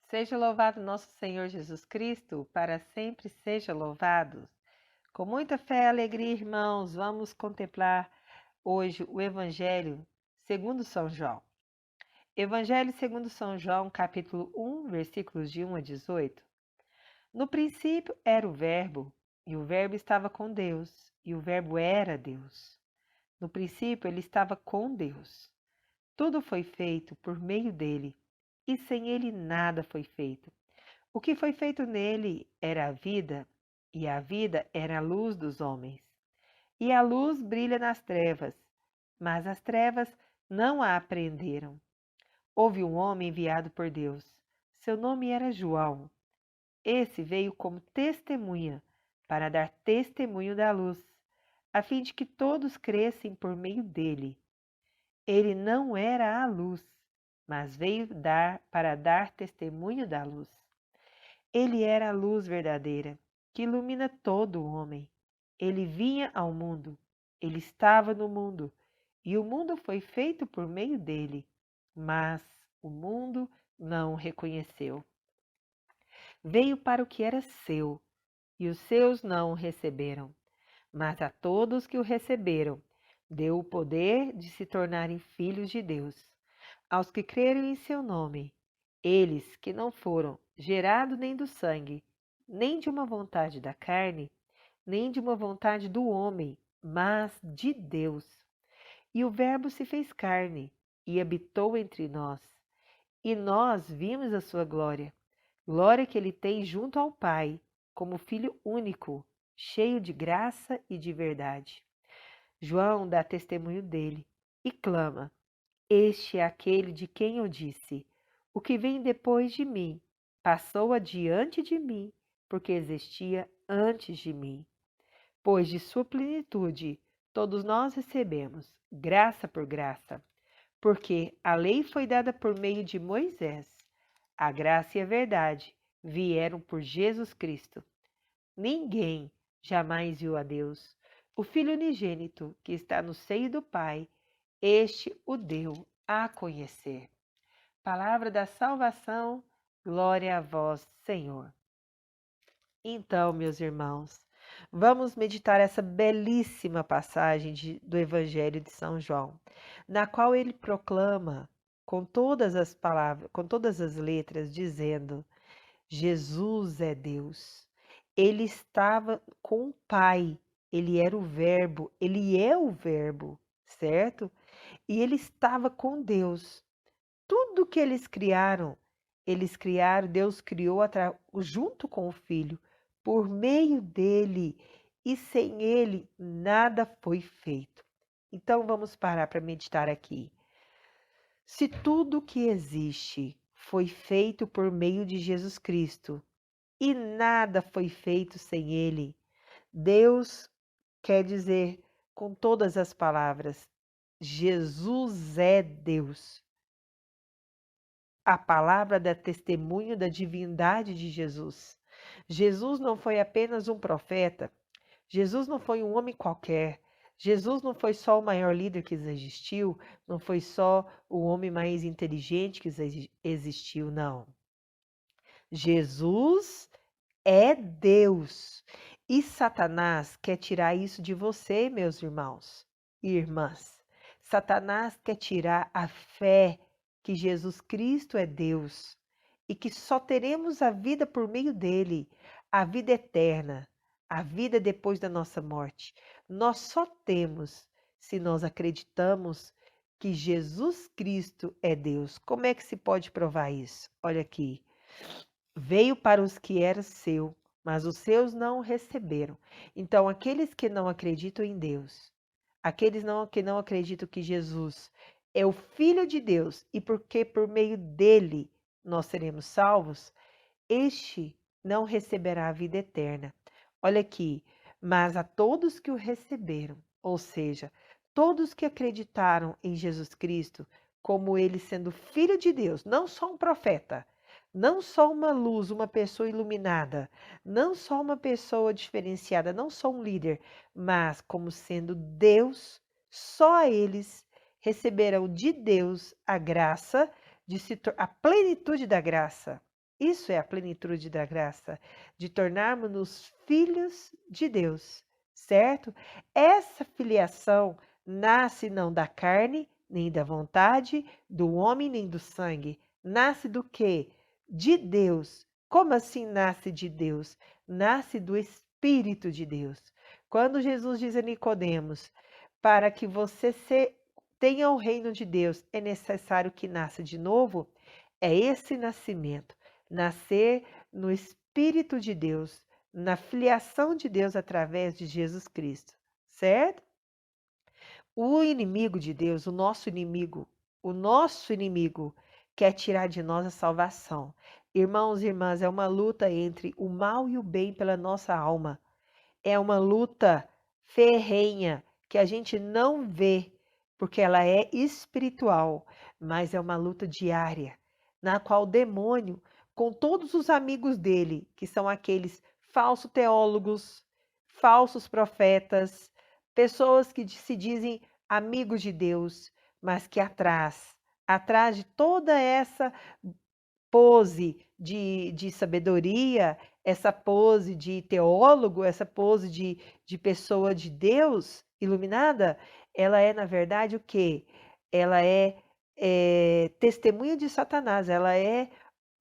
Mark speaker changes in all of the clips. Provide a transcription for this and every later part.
Speaker 1: Seja louvado nosso Senhor Jesus Cristo, para sempre seja louvado. Com muita fé e alegria, irmãos, vamos contemplar hoje o Evangelho segundo São João. Evangelho segundo São João, capítulo 1, versículos de 1 a 18. No princípio era o Verbo, e o Verbo estava com Deus, e o Verbo era Deus. No princípio ele estava com Deus. Tudo foi feito por meio dele, e sem ele nada foi feito. O que foi feito nele era a vida, e a vida era a luz dos homens. E a luz brilha nas trevas, mas as trevas não a apreenderam. Houve um homem enviado por Deus. Seu nome era João. Esse veio como testemunha, para dar testemunho da luz, a fim de que todos crescem por meio dele. Ele não era a luz, mas veio para dar testemunho da luz. Ele era a luz verdadeira, que ilumina todo o homem. Ele vinha ao mundo, ele estava no mundo, e o mundo foi feito por meio dele, mas o mundo não o reconheceu. Veio para o que era seu, e os seus não o receberam. Mas a todos que o receberam, deu o poder de se tornarem filhos de Deus, aos que creram em seu nome, eles que não foram gerados nem do sangue, nem de uma vontade da carne, nem de uma vontade do homem, mas de Deus. E o Verbo se fez carne e habitou entre nós, e nós vimos a sua glória, glória que ele tem junto ao Pai, como Filho único, cheio de graça e de verdade. João dá testemunho dele e clama: Este é aquele de quem eu disse: O que vem depois de mim passou adiante de mim, porque existia antes de mim. Pois de sua plenitude todos nós recebemos, graça por graça. Porque a lei foi dada por meio de Moisés, a graça e a verdade vieram por Jesus Cristo. Ninguém jamais viu a Deus. O Filho unigênito, que está no seio do Pai, este o deu a conhecer. Palavra da salvação, glória a vós, Senhor. Então, meus irmãos, vamos meditar essa belíssima passagem do Evangelho de São João, na qual ele proclama com todas as palavras, com todas as letras, dizendo: Jesus é Deus. Ele estava com o Pai, ele era o Verbo, ele é o Verbo, certo? E ele estava com Deus. Tudo que eles criaram, Deus criou junto com o Filho, por meio dele, e sem ele nada foi feito. Então vamos parar para meditar aqui. Se tudo que existe foi feito por meio de Jesus Cristo, e nada foi feito sem ele, Deus quer dizer com todas as palavras: Jesus é Deus. A palavra dá testemunho da divindade de Jesus. Jesus não foi apenas um profeta, Jesus não foi um homem qualquer, Jesus não foi só o maior líder que existiu, não foi só o homem mais inteligente que existiu, não. Jesus é Deus. E Satanás quer tirar isso de você, meus irmãos e irmãs. Satanás quer tirar a fé que Jesus Cristo é Deus e que só teremos a vida por meio dele, a vida eterna, a vida depois da nossa morte. Nós só temos se nós acreditamos que Jesus Cristo é Deus. Como é que se pode provar isso? Olha aqui. Veio para os que era seu, mas os seus não o receberam. Então, aqueles que não acreditam em Deus, aqueles que não acreditam que Jesus é o Filho de Deus e porque por meio dele nós seremos salvos, este não receberá a vida eterna. Olha aqui, mas a todos que o receberam, ou seja, todos que acreditaram em Jesus Cristo, como ele sendo Filho de Deus, não só um profeta, não só uma luz, uma pessoa iluminada, não só uma pessoa diferenciada, não só um líder, mas como sendo Deus, só eles receberão de Deus a graça, a plenitude da graça. Isso é a plenitude da graça, de tornarmos-nos filhos de Deus, certo? Essa filiação nasce não da carne, nem da vontade do homem, nem do sangue. Nasce do quê? De Deus. Como assim nasce de Deus? Nasce do Espírito de Deus. Quando Jesus diz a Nicodemos, para que você tenha o reino de Deus, é necessário que nasça de novo, é esse nascimento, nascer no Espírito de Deus, na filiação de Deus através de Jesus Cristo, certo? O inimigo de Deus, o nosso inimigo, quer tirar de nós a salvação. Irmãos e irmãs, é uma luta entre o mal e o bem pela nossa alma. É uma luta ferrenha que a gente não vê, porque ela é espiritual, mas é uma luta diária, na qual o demônio, com todos os amigos dele, que são aqueles falsos teólogos, falsos profetas, pessoas que se dizem amigos de Deus, mas que atrás de toda essa pose de sabedoria, essa pose de teólogo, essa pose de pessoa de Deus iluminada, ela é, na verdade, o quê? Ela é testemunha de Satanás,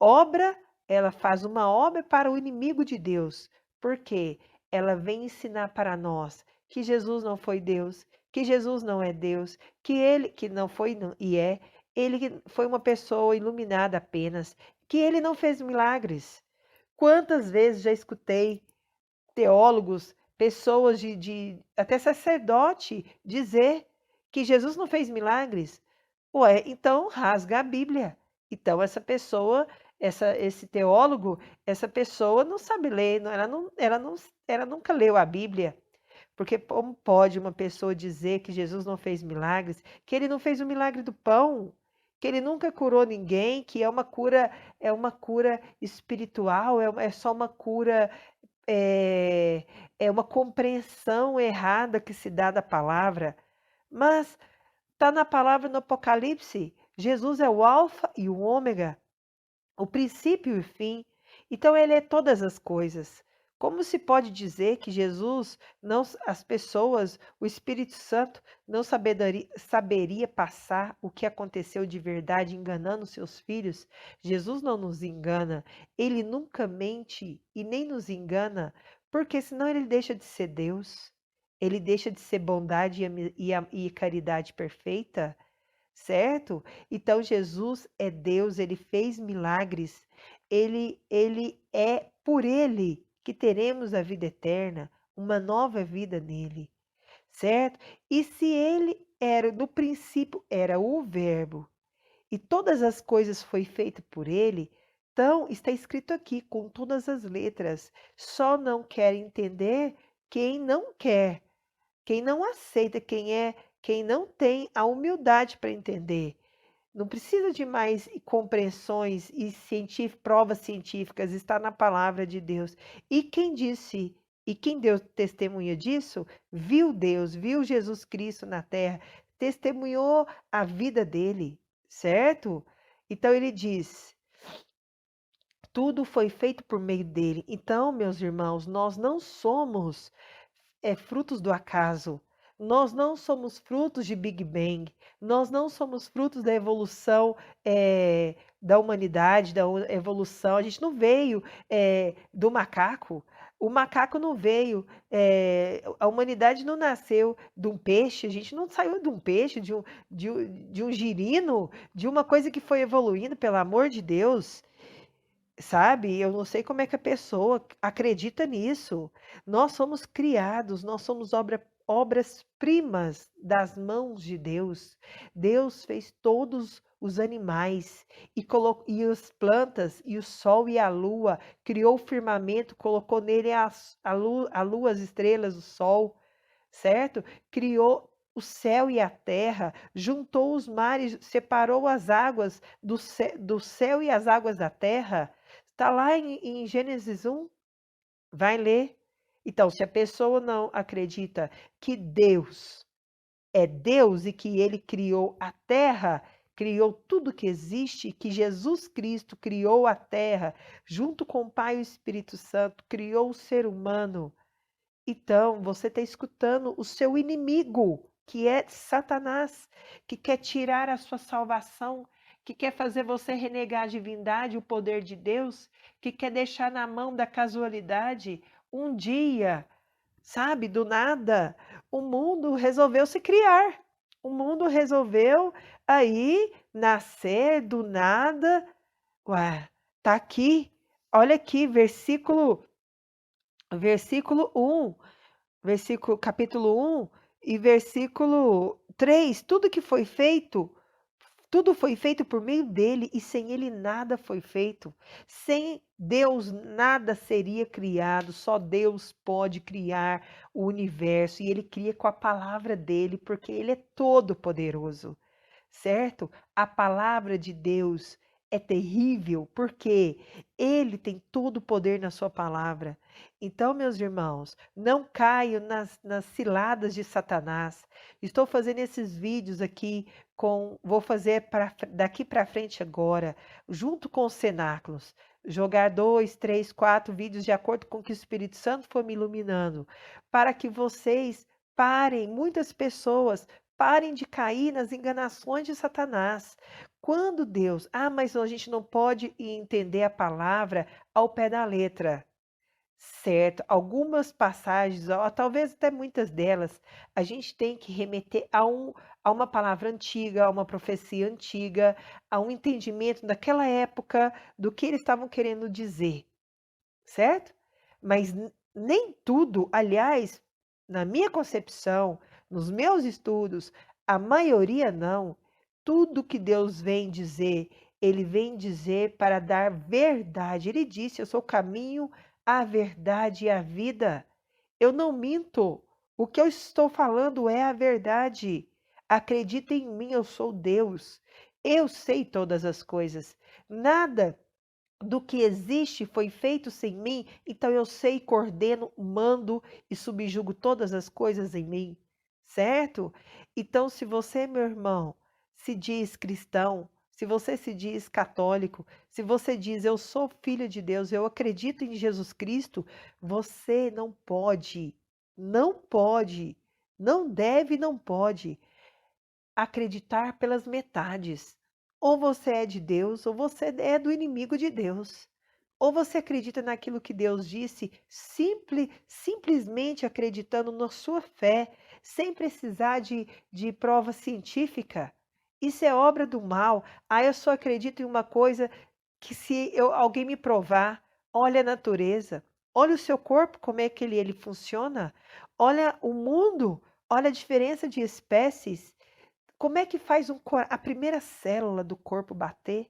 Speaker 1: obra, ela faz uma obra para o inimigo de Deus. Por quê? Ela vem ensinar para nós que Jesus não foi Deus, que Jesus não é Deus, que ele que não foi e é, ele foi uma pessoa iluminada apenas, que ele não fez milagres. Quantas vezes já escutei teólogos, pessoas até sacerdote dizer que Jesus não fez milagres? Ué, então rasga a Bíblia. Então esse teólogo, essa pessoa não sabe ler, ela nunca leu a Bíblia. Porque como pode uma pessoa dizer que Jesus não fez milagres, que ele não fez o milagre do pão, que ele nunca curou ninguém, que é uma cura espiritual, é só uma cura, é, é uma compreensão errada que se dá da palavra. Mas está na palavra no Apocalipse, Jesus é o alfa e o ômega, o princípio e o fim. Então ele é todas as coisas. Como se pode dizer que Jesus, não, as pessoas, o Espírito Santo, não saberia passar o que aconteceu de verdade enganando seus filhos? Jesus não nos engana, ele nunca mente e nem nos engana, porque senão ele deixa de ser Deus, ele deixa de ser bondade e caridade perfeita, certo? Então Jesus é Deus, ele fez milagres, ele é por ele que teremos a vida eterna, uma nova vida nele, certo? E se ele era, no princípio, era o Verbo, e todas as coisas foi feito por ele, então está escrito aqui com todas as letras. Só não quer entender quem não quer, quem não aceita, quem não tem a humildade para entender. Não precisa de mais compreensões e provas científicas, está na palavra de Deus. E quem disse, e quem deu testemunha disso, viu Deus, viu Jesus Cristo na terra, testemunhou a vida dele, certo? Então ele diz: tudo foi feito por meio dele. Então, meus irmãos, nós não somos frutos do acaso. Nós não somos frutos de Big Bang. Nós não somos frutos da evolução da humanidade, da evolução. A gente não veio do macaco. O macaco não veio, a humanidade não nasceu de um peixe, a gente não saiu de um peixe, de um girino, de uma coisa que foi evoluindo, pelo amor de Deus. Sabe, eu não sei como é que a pessoa acredita nisso. Nós somos criados, nós somos obras-primas das mãos de Deus. Deus fez todos os animais e as plantas, e o sol e a lua, criou o firmamento, colocou nele a lua, as estrelas, o sol, certo? Criou o céu e a terra, juntou os mares, separou as águas do céu e as águas da terra. Está lá em Gênesis 1, vai ler. Então, se a pessoa não acredita que Deus é Deus e que ele criou a terra, criou tudo que existe, que Jesus Cristo criou a terra, junto com o Pai e o Espírito Santo, criou o ser humano. Então, você está escutando o seu inimigo, que é Satanás, que quer tirar a sua salvação, que quer fazer você renegar a divindade, o poder de Deus, que quer deixar na mão da casualidade. Um dia, sabe, do nada, o mundo resolveu se criar. O mundo resolveu aí nascer do nada. Ué, tá aqui. Olha aqui, versículo 1, capítulo 1 e versículo 3. Tudo foi feito por meio dele e sem ele nada foi feito. Sem Deus nada seria criado, só Deus pode criar o universo e ele cria com a palavra dele, porque ele é todo poderoso, certo? A palavra de Deus é terrível porque ele tem todo o poder na sua palavra. Então, meus irmãos, não caiam nas ciladas de Satanás. Estou fazendo esses vídeos aqui vou fazer daqui para frente agora, junto com os cenáculos, jogar 2, 3, 4 vídeos de acordo com o que o Espírito Santo for me iluminando, para que vocês parem, muitas pessoas parem de cair nas enganações de Satanás. Quando Deus, mas a gente não pode entender a palavra ao pé da letra. Certo, algumas passagens, ó, talvez até muitas delas, a gente tem que remeter a uma palavra antiga, a uma profecia antiga, a um entendimento daquela época do que eles estavam querendo dizer, certo? Mas nem tudo, aliás, na minha concepção, nos meus estudos, a maioria não, tudo que Deus vem dizer, ele vem dizer para dar verdade. Ele disse: Eu sou o caminho, a verdade e a vida. Eu não minto. O que eu estou falando é a verdade. Acredita em mim, eu sou Deus. Eu sei todas as coisas. Nada do que existe foi feito sem mim, então eu sei, coordeno, mando e subjugo todas as coisas em mim, certo? Então, se você, meu irmão, se diz cristão, se você se diz católico, se você diz eu sou filho de Deus, eu acredito em Jesus Cristo, você não pode, não deve, não pode acreditar pelas metades. Ou você é de Deus, ou você é do inimigo de Deus. Ou você acredita naquilo que Deus disse, simplesmente acreditando na sua fé, sem precisar de prova científica. Isso é obra do mal. Eu só acredito em uma coisa que se alguém me provar, olha a natureza, olha o seu corpo, como é que ele funciona, olha o mundo, olha a diferença de espécies. Como é que faz a primeira célula do corpo bater?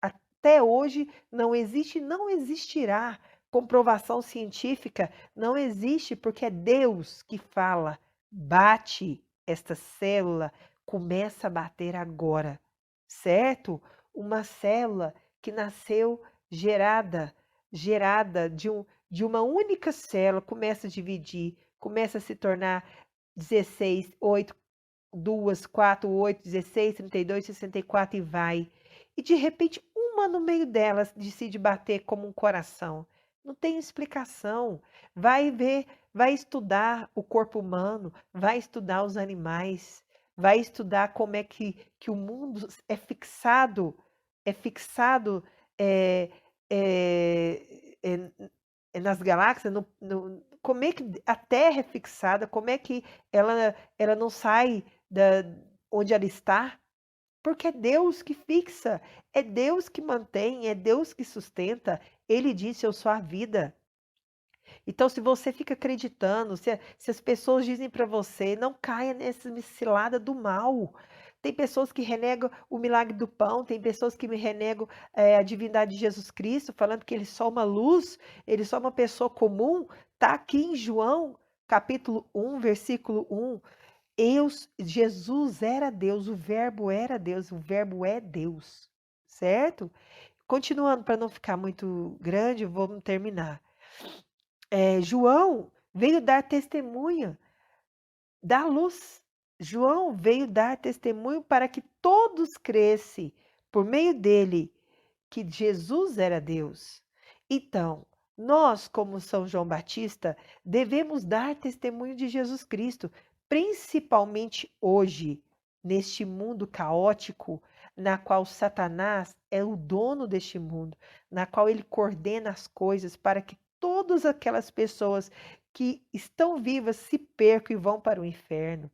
Speaker 1: Até hoje não existe, não existirá comprovação científica, não existe porque é Deus que fala. Bate esta célula, começa a bater agora, certo? Uma célula que nasceu gerada de uma única célula, começa a dividir, começa a se tornar 16, 8, 2, 4, 8, 16, 32, 64 e vai. E de repente, uma no meio delas decide bater como um coração. Não tem explicação. Vai ver, vai estudar o corpo humano, vai estudar os animais, vai estudar como é que o mundo é fixado é, é, é, nas galáxias, como é que a Terra é fixada, como é que ela não sai da onde ela está, porque é Deus que fixa, é Deus que mantém, é Deus que sustenta. Ele disse: Eu sou a vida. Então, se você fica acreditando, se as pessoas dizem para você, não caia nessa cilada do mal. Tem pessoas que renegam o milagre do pão, tem pessoas que me renegam a divindade de Jesus Cristo, falando que ele é só uma luz, ele é só uma pessoa comum. Está aqui em João, capítulo 1, versículo 1. Jesus era Deus, o verbo era Deus, o verbo é Deus, certo? Continuando, para não ficar muito grande, vamos terminar. João veio dar testemunha da luz. João veio dar testemunho para que todos crescem por meio dele que Jesus era Deus. Então, nós, como São João Batista, devemos dar testemunho de Jesus Cristo, principalmente hoje, neste mundo caótico, na qual Satanás é o dono deste mundo, na qual ele coordena as coisas para que todas aquelas pessoas que estão vivas se percam e vão para o inferno.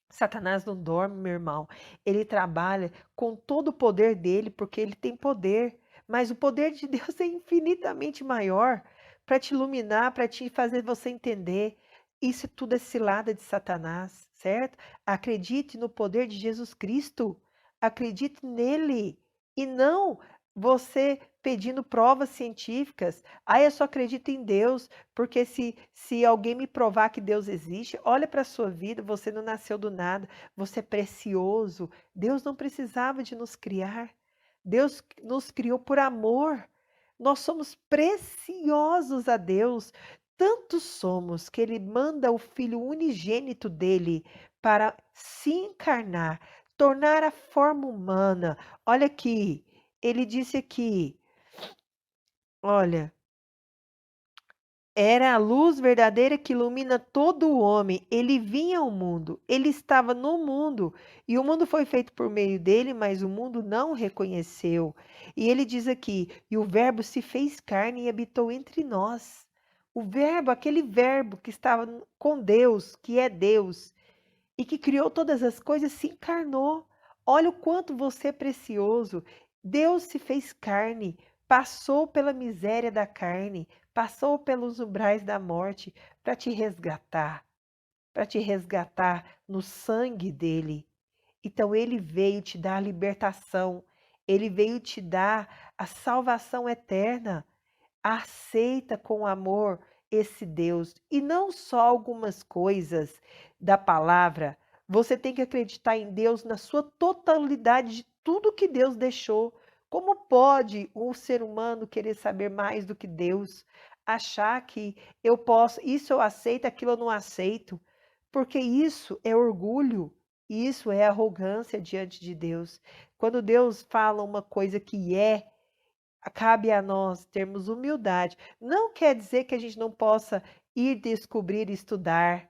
Speaker 1: Satanás não dorme, meu irmão. Ele trabalha com todo o poder dele, porque ele tem poder. Mas o poder de Deus é infinitamente maior para te iluminar, para te fazer você entender. Isso tudo é cilada de Satanás, certo? Acredite no poder de Jesus Cristo. Acredite nele. E não você pedindo provas científicas. Ah, eu só acredito em Deus. Porque se alguém me provar que Deus existe, olha para a sua vida, você não nasceu do nada, você é precioso. Deus não precisava de nos criar. Deus nos criou por amor. Nós somos preciosos a Deus. Tanto somos que Ele manda o Filho unigênito dele para se encarnar, tornar a forma humana. Olha aqui, ele disse aqui, olha. Era a luz verdadeira que ilumina todo o homem. Ele vinha ao mundo, ele estava no mundo, e o mundo foi feito por meio dele, mas o mundo não o reconheceu. E ele diz aqui: e o Verbo se fez carne e habitou entre nós. O Verbo, aquele Verbo que estava com Deus, que é Deus, e que criou todas as coisas, se encarnou. Olha o quanto você é precioso. Deus se fez carne, passou pela miséria da carne, passou pelos umbrais da morte para te resgatar no sangue dele. Então ele veio te dar a libertação, ele veio te dar a salvação eterna. Aceita com amor esse Deus e não só algumas coisas da palavra. Você tem que acreditar em Deus na sua totalidade de tudo que Deus deixou. Como pode um ser humano querer saber mais do que Deus? Achar que eu posso, isso eu aceito, aquilo eu não aceito. Porque isso é orgulho, isso é arrogância diante de Deus. Quando Deus fala uma coisa que é, cabe a nós termos humildade. Não quer dizer que a gente não possa ir descobrir e estudar,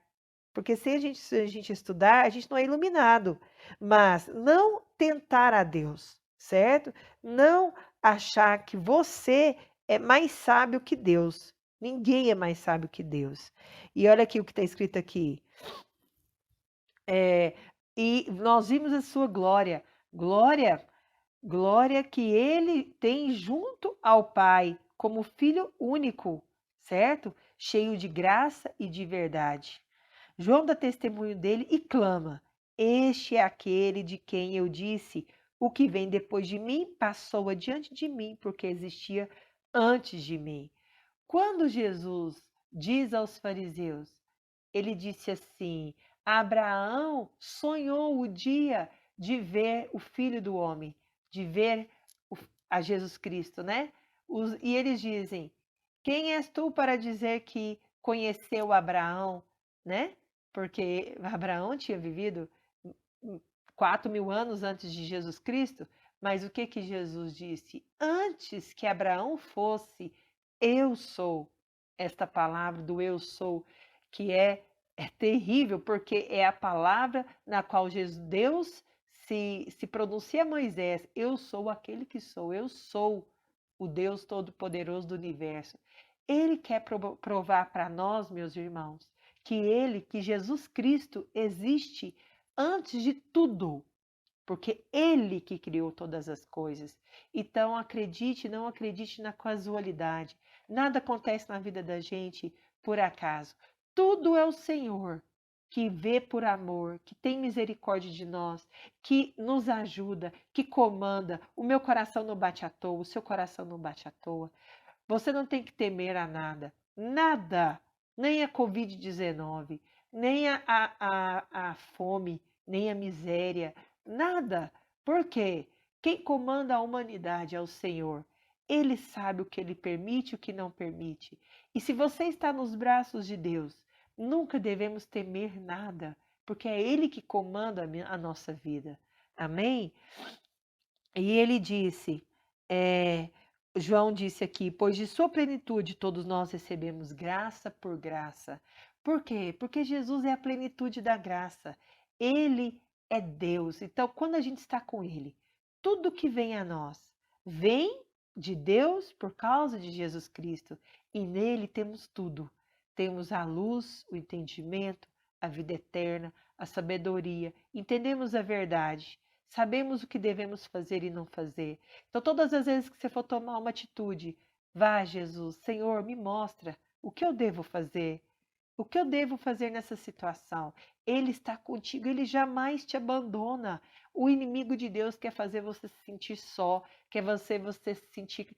Speaker 1: porque se a gente estudar, a gente não é iluminado. Mas não tentar a Deus, certo? Não achar que você é mais sábio que Deus. Ninguém é mais sábio que Deus. E olha aqui o que está escrito aqui. E nós vimos a sua glória. Glória. Glória que ele tem junto ao Pai, como Filho único, certo? Cheio de graça e de verdade. João dá testemunho dele e clama: Este é aquele de quem eu disse: O que vem depois de mim passou adiante de mim, porque existia antes de mim. Quando Jesus diz aos fariseus, ele disse assim: Abraão sonhou o dia de ver o Filho do Homem, de ver a Jesus Cristo, né? E eles dizem: Quem és tu para dizer que conheceu Abraão, né? Porque Abraão tinha vivido 4.000 anos antes de Jesus Cristo, mas o que que Jesus disse? Antes que Abraão fosse, eu sou. Esta palavra do eu sou, que é terrível, porque é a palavra na qual Deus se pronuncia a Moisés: Eu sou aquele que sou, eu sou o Deus Todo-Poderoso do universo. Ele quer provar para nós, meus irmãos, que Jesus Cristo existe antes de tudo, porque Ele que criou todas as coisas. Então acredite, não acredite na casualidade. Nada acontece na vida da gente por acaso. Tudo é o Senhor que vê por amor, que tem misericórdia de nós, que nos ajuda, que comanda. O meu coração não bate à toa, o seu coração não bate à toa. Você não tem que temer a nada, nada, nem a Covid-19, nem a fome, nem a miséria, nada. Por quê? Quem comanda a humanidade é o Senhor. Ele sabe o que ele permite e o que não permite. E se você está nos braços de Deus, nunca devemos temer nada. porque é Ele que comanda a nossa vida. Amém? E ele disse, João disse aqui, pois de sua plenitude todos nós recebemos graça por graça. Por quê? Porque Jesus é a plenitude da graça. Ele é Deus. Então, quando a gente está com Ele, tudo que vem a nós vem de Deus por causa de Jesus Cristo. E nele temos tudo. Temos a luz, o entendimento, a vida eterna, a sabedoria. Entendemos a verdade. Sabemos o que devemos fazer e não fazer. Então, todas as vezes que você for tomar uma atitude, vá, Jesus, Senhor, me mostra o que eu devo fazer. O que eu devo fazer nessa situação? Ele está contigo, ele jamais te abandona. O inimigo de Deus quer fazer você se sentir só, quer você se sentir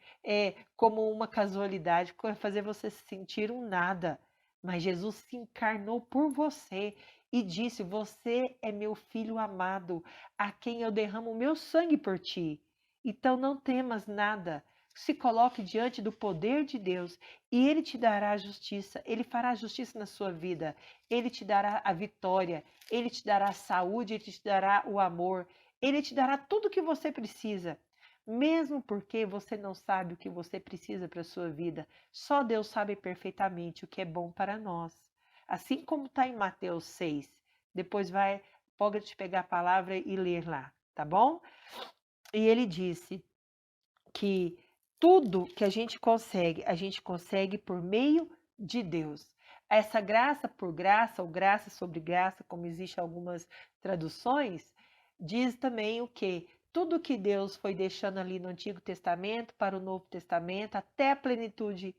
Speaker 1: como uma casualidade, quer fazer você se sentir um nada. Mas Jesus se encarnou por você e disse: Você é meu filho amado, a quem eu derramo o meu sangue por ti. Então não temas nada. Se coloque diante do poder de Deus e Ele te dará a justiça. Ele fará justiça na sua vida. Ele te dará a vitória. Ele te dará a saúde. Ele te dará o amor. Ele te dará tudo o que você precisa. Mesmo porque você não sabe o que você precisa para a sua vida. Só Deus sabe perfeitamente o que é bom para nós. Assim como está em Mateus 6. Depois pode pegar a palavra e ler lá, tá bom? E ele disse que tudo que a gente consegue por meio de Deus. Essa graça por graça, ou graça sobre graça, como existe algumas traduções, diz também o que? Tudo que Deus foi deixando ali no Antigo Testamento para o Novo Testamento, até a plenitude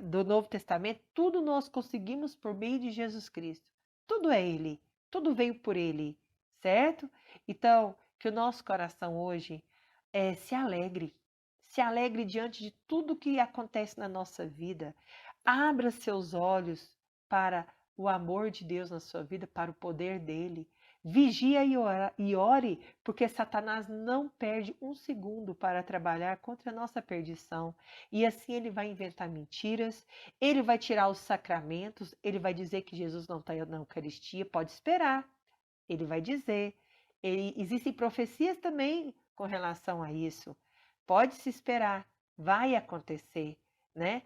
Speaker 1: do Novo Testamento, tudo nós conseguimos por meio de Jesus Cristo. Tudo é Ele, tudo veio por Ele, certo? Então, que o nosso coração hoje se alegre diante de tudo que acontece na nossa vida. Abra seus olhos para o amor de Deus na sua vida, para o poder dele. Vigia e ore, porque Satanás não perde um segundo para trabalhar contra a nossa perdição. E assim ele vai inventar mentiras, ele vai tirar os sacramentos, ele vai dizer que Jesus não está na Eucaristia, pode esperar. Ele vai dizer. Existem profecias também com relação a isso. Pode se esperar, vai acontecer, né?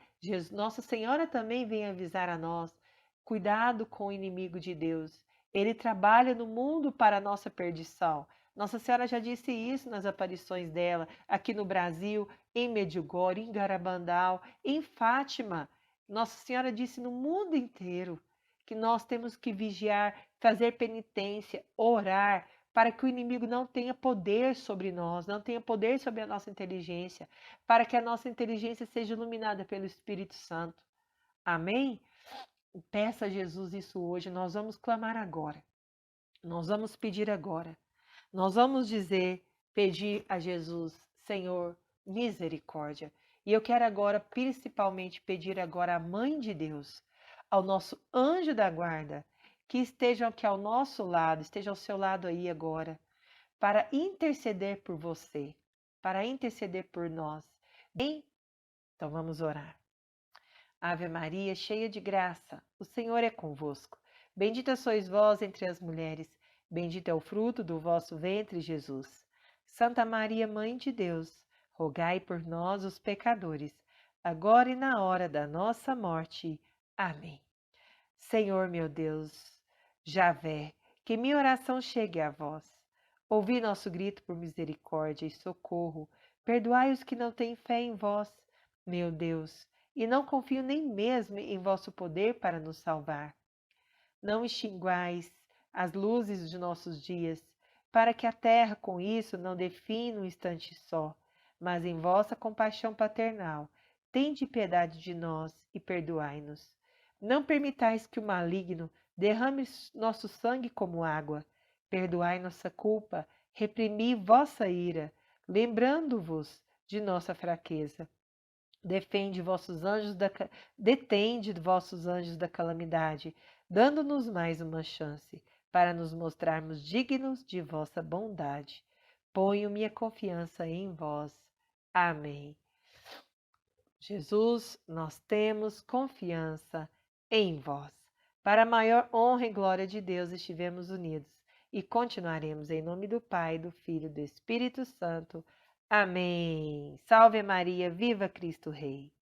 Speaker 1: Nossa Senhora também vem avisar a nós: cuidado com o inimigo de Deus. Ele trabalha no mundo para a nossa perdição. Nossa Senhora já disse isso nas aparições dela, aqui no Brasil, em Medjugorje, em Garabandal, em Fátima. Nossa Senhora disse no mundo inteiro que nós temos que vigiar, fazer penitência, orar, para que o inimigo não tenha poder sobre nós, não tenha poder sobre a nossa inteligência, para que a nossa inteligência seja iluminada pelo Espírito Santo. Amém? Peça a Jesus isso hoje, nós vamos clamar agora. Nós vamos pedir agora. Nós vamos pedir a Jesus, Senhor, misericórdia. E eu quero agora, principalmente, pedir agora à Mãe de Deus, ao nosso anjo da guarda, que estejam aqui ao nosso lado, esteja ao seu lado aí agora, para interceder por você, para interceder por nós. Bem, então vamos orar. Ave Maria, cheia de graça, o Senhor é convosco. Bendita sois vós entre as mulheres, bendito é o fruto do vosso ventre, Jesus. Santa Maria, Mãe de Deus, rogai por nós, os pecadores, agora e na hora da nossa morte. Amém. Senhor meu Deus, Javé, que minha oração chegue a vós. Ouvi nosso grito por misericórdia e socorro. Perdoai os que não têm fé em vós, meu Deus, e não confio nem mesmo em vosso poder para nos salvar. Não extinguais as luzes de nossos dias, para que a terra com isso não defina um instante só, mas em vossa compaixão paternal, tende piedade de nós e perdoai-nos. Não permitais que o maligno derrame nosso sangue como água. Perdoai nossa culpa, reprimi vossa ira, lembrando-vos de nossa fraqueza. Detende vossos anjos da calamidade, dando-nos mais uma chance, para nos mostrarmos dignos de vossa bondade. Ponho minha confiança em vós. Amém. Jesus, nós temos confiança em vós. Para a maior honra e glória de Deus estivemos unidos e continuaremos em nome do Pai, do Filho e do Espírito Santo. Amém. Salve Maria, viva Cristo Rei.